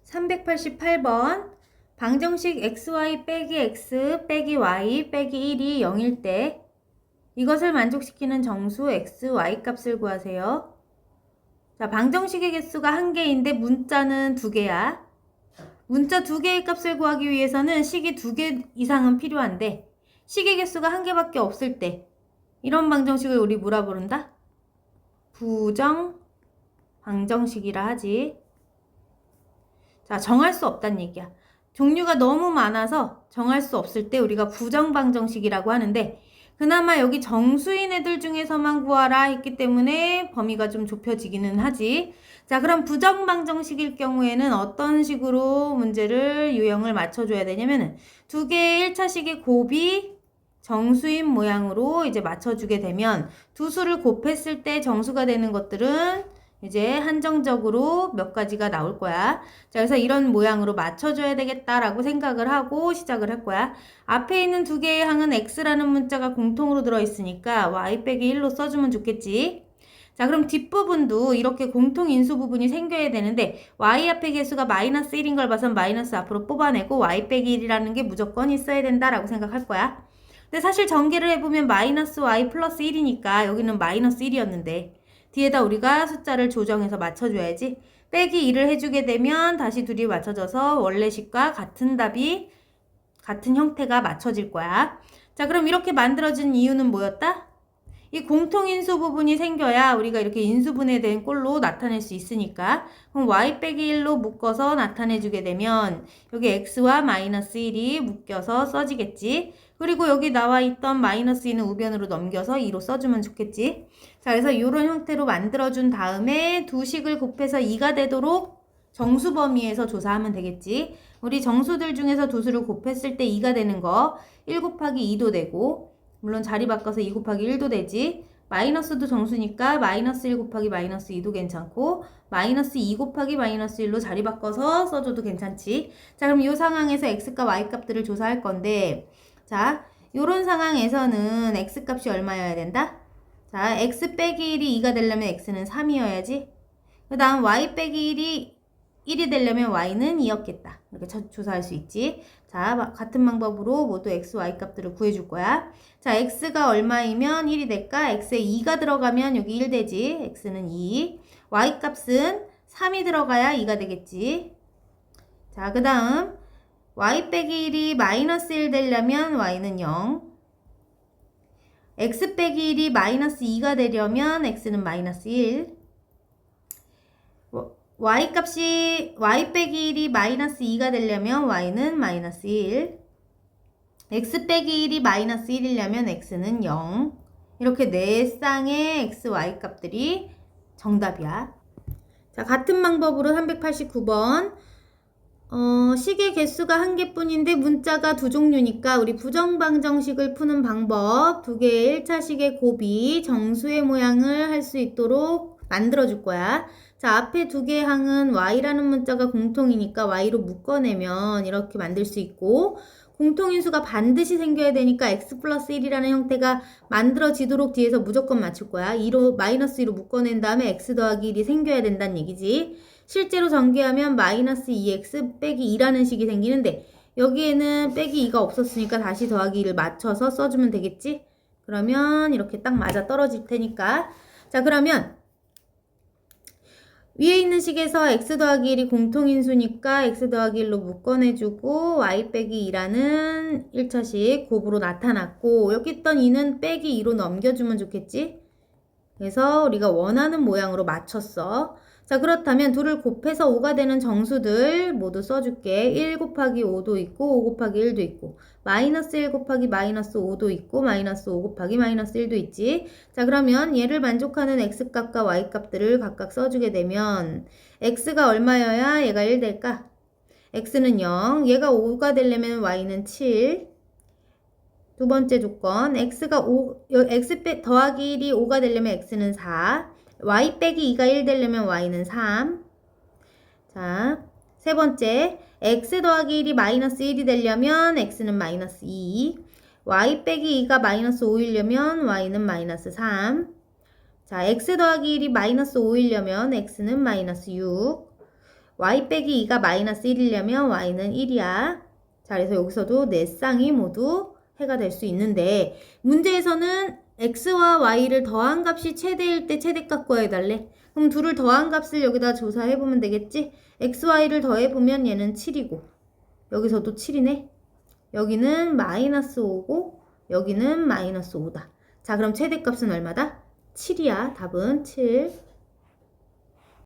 388번 방정식 xy 빼기 x 빼기 y 빼기 1이 0일 때 이것을 만족시키는 정수 x, y 값을 구하세요. 자, 방정식의 개수가 1개인데 문자는 2개야. 문자 2개의 값을 구하기 위해서는 식이 2개 이상은 필요한데 식의 개수가 1개밖에 없을 때 이런 방정식을 우리 뭐라 부른다? 부정 방정식이라 하지. 자, 정할 수 없다는 얘기야. 종류가 너무 많아서 정할 수 없을 때 우리가 부정방정식이라고 하는데 그나마 여기 정수인 애들 중에서만 구하라 했기 때문에 범위가 좀 좁혀지기는 하지. 자, 그럼 부정방정식일 경우에는 어떤 식으로 문제를 유형을 맞춰줘야 되냐면은 2개의 1차식의 곱이 정수인 모양으로 이제 맞춰주게 되면 두 수를 곱했을 때 정수가 되는 것들은 이제 한정적으로 몇 가지가 나올 거야. 자, 그래서 이런 모양으로 맞춰줘야 되겠다라고 생각을 하고 시작을 할 거야. 앞에 있는 2개의 항은 x라는 문자가 공통으로 들어있으니까 y 빼기 1로 써주면 좋겠지. 자, 그럼 뒷부분도 이렇게 공통 인수 부분이 생겨야 되는데 y 앞에 개수가 마이너스 1인 걸 봐선 마이너스 앞으로 뽑아내고 y 빼기 1이라는 게 무조건 있어야 된다라고 생각할 거야. 근데 사실 전개를 해보면 마이너스 y 플러스 1이니까 여기는 마이너스 1이었는데 뒤에다 우리가 숫자를 조정해서 맞춰줘야지. 빼기 2를 해주게 되면 다시 둘이 맞춰져서 원래 식과 같은 답이 같은 형태가 맞춰질 거야. 자, 그럼 이렇게 만들어진 이유는 뭐였다? 이 공통인수 부분이 생겨야 우리가 이렇게 인수분해된 꼴로 나타낼 수 있으니까 그럼 y 빼기 1로 묶어서 나타내주게 되면 여기 x와 마이너스 1이 묶여서 써지겠지. 그리고 여기 나와 있던 마이너스 2는 우변으로 넘겨서 2로 써주면 좋겠지. 자, 그래서 이런 형태로 만들어준 다음에 두 식을 곱해서 2가 되도록 정수 범위에서 조사하면 되겠지. 우리 정수들 중에서 두 수를 곱했을 때 2가 되는 거 1 곱하기 2도 되고 물론 자리 바꿔서 2 곱하기 1도 되지. 마이너스도 정수니까 마이너스 1 곱하기 마이너스 2도 괜찮고 마이너스 2 곱하기 마이너스 1로 자리 바꿔서 써줘도 괜찮지. 자, 그럼 이 상황에서 x값, y값들을 조사할 건데 자, 요런 상황에서는 x값이 얼마여야 된다? 자, x 빼기 1이 2가 되려면 x는 3이어야지. 그 다음 y 빼기 1이 되려면 y는 2였겠다. 이렇게 조사할 수 있지. 자, 같은 방법으로 모두 x, y 값들을 구해줄 거야. 자, x가 얼마이면 1이 될까? x에 2가 들어가면 여기 1 되지. x는 2. y 값은 3이 들어가야 2가 되겠지. 자, 그 다음 y 빼기 1이 마이너스 1 되려면 y는 0. x 빼기 1이 마이너스 2가 되려면 x는 마이너스 1. y 값이 y 빼기 1이 마이너스 2가 되려면 y는 마이너스 1. x 빼기 1이 마이너스 1이려면 x는 0. 이렇게 네 쌍의 x, y 값들이 정답이야. 자, 같은 방법으로 389번 식의 개수가 1개뿐인데 문자가 2종류니까 우리 부정방정식을 푸는 방법 2개의 1차식의 곱이 정수의 모양을 할 수 있도록 만들어줄 거야. 자, 앞에 2개의 항은 y라는 문자가 공통이니까 y로 묶어내면 이렇게 만들 수 있고 공통인수가 반드시 생겨야 되니까 x 플러스 1이라는 형태가 만들어지도록 뒤에서 무조건 맞출 거야. 2로, 마이너스 2로 묶어낸 다음에 x 더하기 1이 생겨야 된다는 얘기지. 실제로 전개하면 마이너스 2x 빼기 2라는 식이 생기는데 여기에는 빼기 2가 없었으니까 다시 더하기 2를 맞춰서 써주면 되겠지? 그러면 이렇게 딱 맞아 떨어질 테니까. 자, 그러면 위에 있는 식에서 x 더하기 1이 공통인수니까 x 더하기 1로 묶어내주고 y 빼기 2라는 1차식 곱으로 나타났고 여기 있던 2는 빼기 2로 넘겨주면 좋겠지? 그래서 우리가 원하는 모양으로 맞췄어. 자, 그렇다면 둘을 곱해서 5가 되는 정수들 모두 써줄게. 1 곱하기 5도 있고 5 곱하기 1도 있고 마이너스 1 곱하기 마이너스 5도 있고 마이너스 5 곱하기 마이너스 1도 있지. 자, 그러면 얘를 만족하는 x값과 y값들을 각각 써주게 되면 x가 얼마여야 얘가 1 될까? x는 0, 얘가 5가 되려면 y는 7. 두 번째 조건, x가 5, x 더하기 1이 5가 되려면 x는 4. y 빼기 2가 1 되려면 y는 3. 자, 세 번째, x 더하기 1이 마이너스 1이 되려면 x는 마이너스 2. y 빼기 2가 마이너스 5이려면 y는 마이너스 3. 자, x 더하기 1이 마이너스 5이려면 x는 마이너스 6. y 빼기 2가 마이너스 1이려면 y는 1이야. 자, 그래서 여기서도 네 쌍이 모두 해가 될 수 있는데 문제에서는 x와 y를 더한 값이 최대일 때 최대값 구해달래. 그럼 둘을 더한 값을 여기다 조사해보면 되겠지? xy를 더해보면 얘는 7이고 여기서도 7이네. 여기는 마이너스 5고 여기는 마이너스 5다. 자, 그럼 최대값은 얼마다? 7이야. 답은 7.